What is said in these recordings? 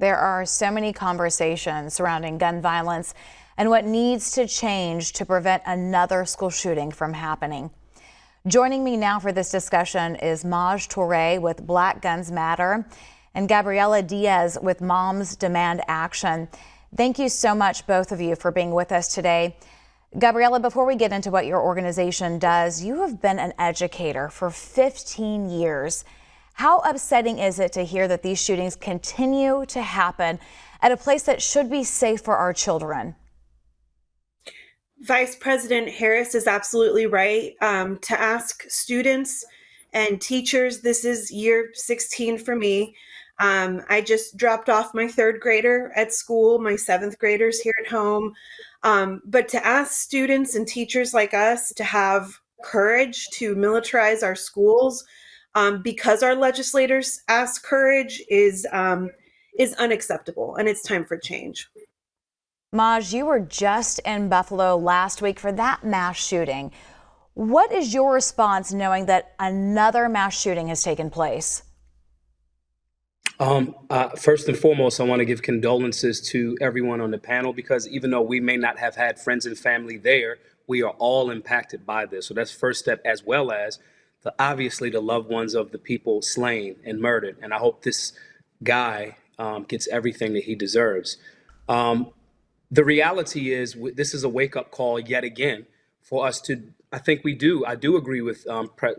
There are so many conversations surrounding gun violence and what needs to change to prevent another school shooting from happening. Joining me now for this discussion is Touré with Black Guns Matter and Gabriela Diaz with Moms Demand Action. Thank you so much, both of you, for being with us today. Gabriela, before we get into what your organization does, you have been an educator for 15 years. How upsetting is it to hear that these shootings continue to happen at a place that should be safe for our children? Vice President Harris is absolutely right. To ask students and teachers, this is year 16 for me. I just dropped off my third grader at school, my seventh graders here at home. But to ask students and teachers like us to have courage to militarize our schools because our legislators ask courage is unacceptable, and it's time for change. Maj, you were just in Buffalo last week for that mass shooting. What is your response knowing that another mass shooting has taken place? First and foremost, I want to give condolences to everyone on the panel, because even though we may not have had friends and family there, we are all impacted by this. So that's first step, as well as obviously the loved ones of the people slain and murdered. And I hope this guy gets everything that he deserves. The reality is this is a wake-up call yet again for us to, I do agree with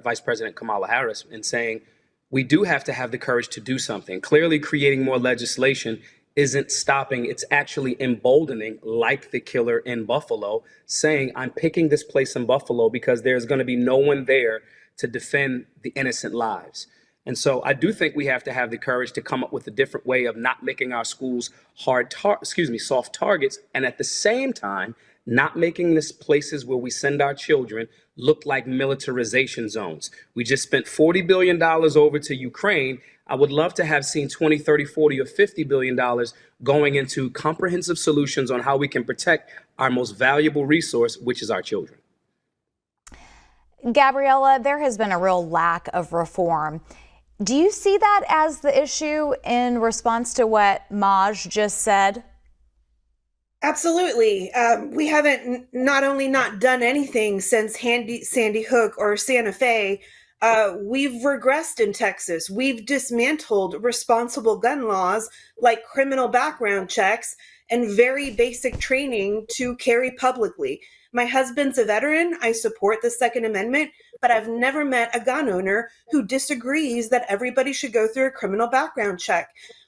Vice President Kamala Harris in saying we do have to have the courage to do something. Clearly, creating more legislation isn't stopping. It's actually emboldening, like the killer in Buffalo, saying, I'm picking this place in Buffalo because there's going to be no one there to defend the innocent lives. And so I do think we have to have the courage to come up with a different way of not making our schools soft targets, and at the same time, not making this places where we send our children look like militarization zones. We just spent $40 billion over to Ukraine. I would love to have seen 20, 30, 40, or $50 billion going into comprehensive solutions on how we can protect our most valuable resource, which is our children. Gabriela, there has been a real lack of reform. Do you see that as the issue in response to what Maj just said? Absolutely. We haven't not only not done anything since Sandy Hook or Santa Fe, we've regressed in Texas. We've dismantled responsible gun laws like criminal background checks and very basic training to carry publicly. My husband's a veteran. I support the Second Amendment, but I've never met a gun owner who disagrees that everybody should go through a criminal background check.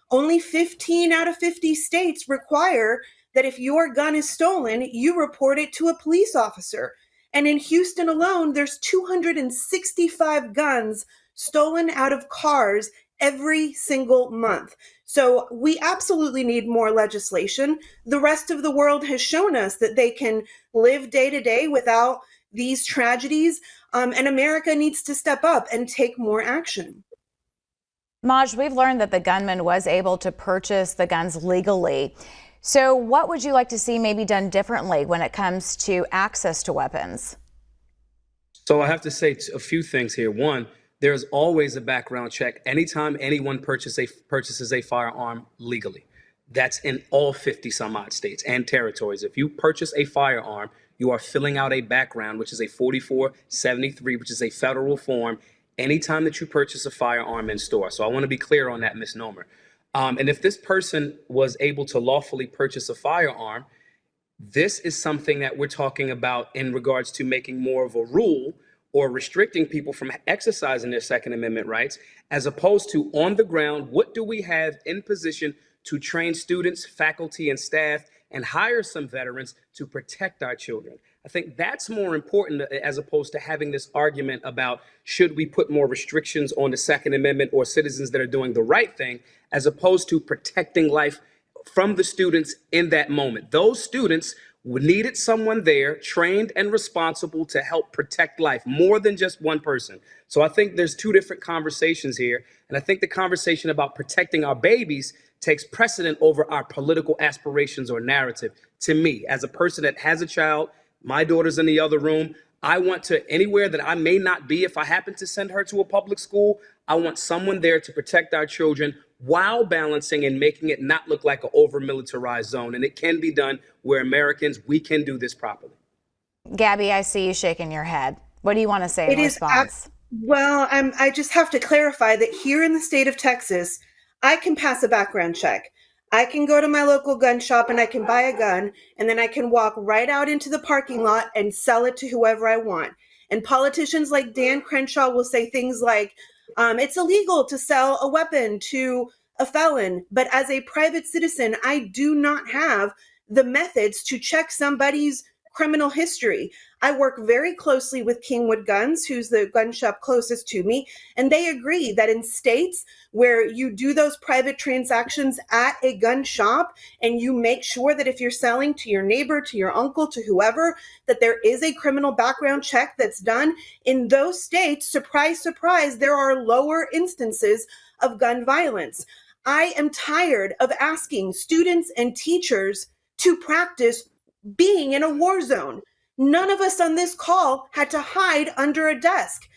Only 15 out of 50 states require that if your gun is stolen, you report it to a police officer. And in Houston alone, there's 265 guns stolen out of cars every single month. So we absolutely need more legislation. The rest of the world has shown us that they can live day to day without these tragedies. And America needs to step up and take more action. Maj, we've learned that the gunman was able to purchase the guns legally. So what would you like to see maybe done differently when it comes to access to weapons? So I have to say a few things here. One, there's always a background check anytime anyone purchases a firearm legally. That's in all 50 some odd states and territories. If you purchase a firearm, you are filling out a background, which is a 4473, which is a federal form, anytime that you purchase a firearm in store. So I want to be clear on that misnomer. And if this person was able to lawfully purchase a firearm, this is something that we're talking about in regards to making more of a rule or restricting people from exercising their Second Amendment rights, as opposed to on the ground, what do we have in position to train students, faculty, and staff, and hire some veterans to protect our children? I think that's more important as opposed to having this argument about should we put more restrictions on the Second Amendment or citizens that are doing the right thing, as opposed to protecting life from the students in that moment. Those students needed someone there trained and responsible to help protect life, more than just one person. So I think there's two different conversations here. And I think the conversation about protecting our babies takes precedent over our political aspirations or narrative. To me, as a person that has a child, my daughter's in the other room, I want to, anywhere that I may not be, if I happen to send her to a public school, I want someone there to protect our children while balancing and making it not look like an over-militarized zone. And it can be done where Americans, we can do this properly. Gabby, I see you shaking your head. What do you want to say in response? Well, I just have to clarify that here in the state of Texas, I can pass a background check. I can go to my local gun shop and I can buy a gun, and then I can walk right out into the parking lot and sell it to whoever I want. And politicians like Dan Crenshaw will say things like, it's illegal to sell a weapon to a felon. But as a private citizen, I do not have the methods to check somebody's criminal history. I work very closely with Kingwood Guns, who's the gun shop closest to me, and they agree that in states where you do those private transactions at a gun shop and you make sure that if you're selling to your neighbor, to your uncle, to whoever, that there is a criminal background check that's done, in those states, surprise, surprise, there are lower instances of gun violence. I am tired of asking students and teachers to practice being in a war zone. None of us on this call had to hide under a desk.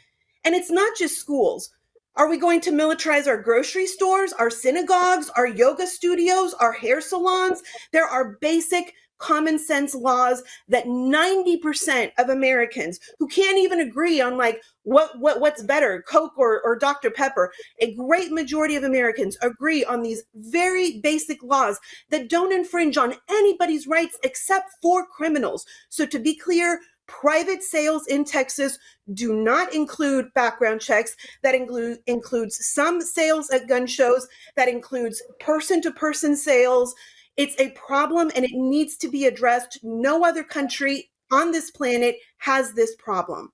And it's not just schools. Are we going to militarize our grocery stores, our synagogues, our yoga studios, our hair salons? There are basic common sense laws that 90% of Americans who can't even agree on like what's better, Coke or Dr. Pepper, a great majority of Americans agree on these very basic laws that don't infringe on anybody's rights except for criminals. So to be clear, private sales in Texas do not include background checks. That includes some sales at gun shows. That includes person-to-person sales. It's a problem and it needs to be addressed. No other country on this planet has this problem.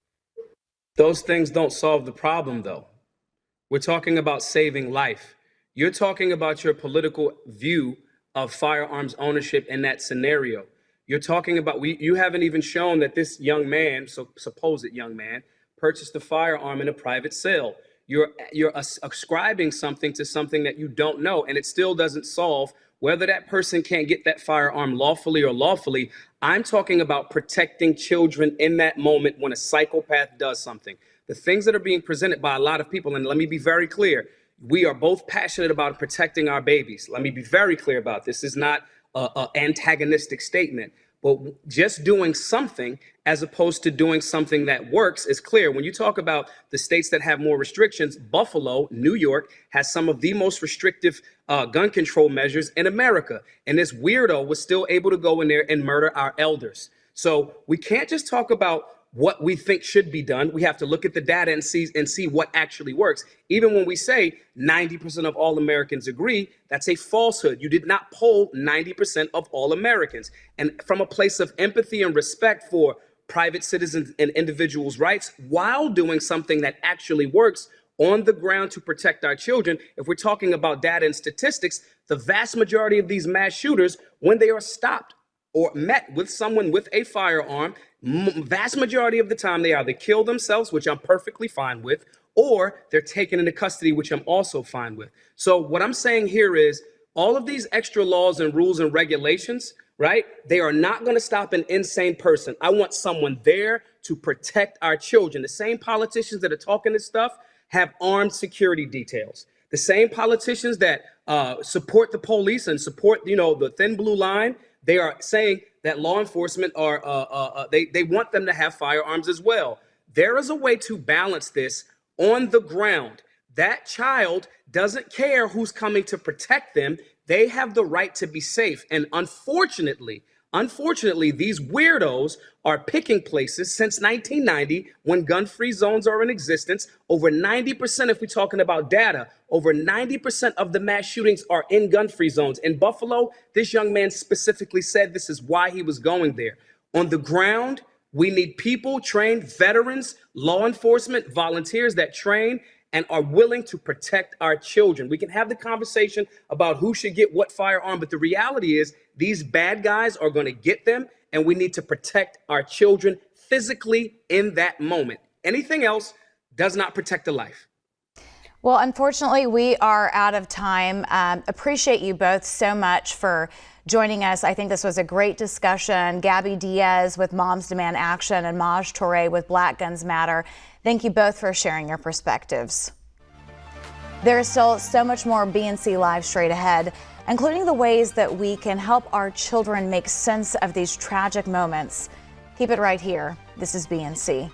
Those things don't solve the problem, though. We're talking about saving life. You're talking about your political view of firearms ownership in that scenario. You're talking about, you haven't even shown that this young man, so supposed young man, purchased a firearm in a private sale. You're ascribing something to something that you don't know, and it still doesn't solve whether that person can't get that firearm lawfully or lawfully. I'm talking about protecting children in that moment when a psychopath does something. The things that are being presented by a lot of people, and let me be very clear, we are both passionate about protecting our babies. Let me be very clear about this. This is not an antagonistic statement. But just doing something as opposed to doing something that works is clear. When you talk about the states that have more restrictions, Buffalo, New York, has some of the most restrictive gun control measures in America. And this weirdo was still able to go in there and murder our elders. So we can't just talk about what we think should be done. We have to look at the data and see what actually works. Even when we say 90% of all Americans agree, that's a falsehood. You did not poll 90% of all Americans. And from a place of empathy and respect for private citizens and individuals' rights, while doing something that actually works on the ground to protect our children, if we're talking about data and statistics, the vast majority of these mass shooters, when they are stopped or met with someone with a firearm, vast majority of the time they either kill themselves, which I'm perfectly fine with, or they're taken into custody, which I'm also fine with. So what I'm saying here is all of these extra laws and rules and regulations, right? They are not going to stop an insane person. I want someone there to protect our children. The same politicians that are talking this stuff have armed security details. The same politicians that support the police and support, the thin blue line, they are saying that law enforcement they want them to have firearms as well. There is a way to balance this on the ground. That child doesn't care who's coming to protect them. They have the right to be safe. And unfortunately, these weirdos are picking places since 1990 when gun-free zones are in existence. Over 90%, if we're talking about data, over 90% of the mass shootings are in gun-free zones. In Buffalo, this young man specifically said this is why he was going there. On the ground, we need people, trained veterans, law enforcement, volunteers that train and are willing to protect our children. We can have the conversation about who should get what firearm, but the reality is these bad guys are going to get them, and we need to protect our children physically in that moment. Anything else does not protect a life. Well, unfortunately, we are out of time. Appreciate you both so much for joining us. I think this was a great discussion. Gabby Diaz with Moms Demand Action and Maj Touré with Black Guns Matter. Thank you both for sharing your perspectives. There is still so much more BNC Live straight ahead, including the ways that we can help our children make sense of these tragic moments. Keep it right here. This is BNC.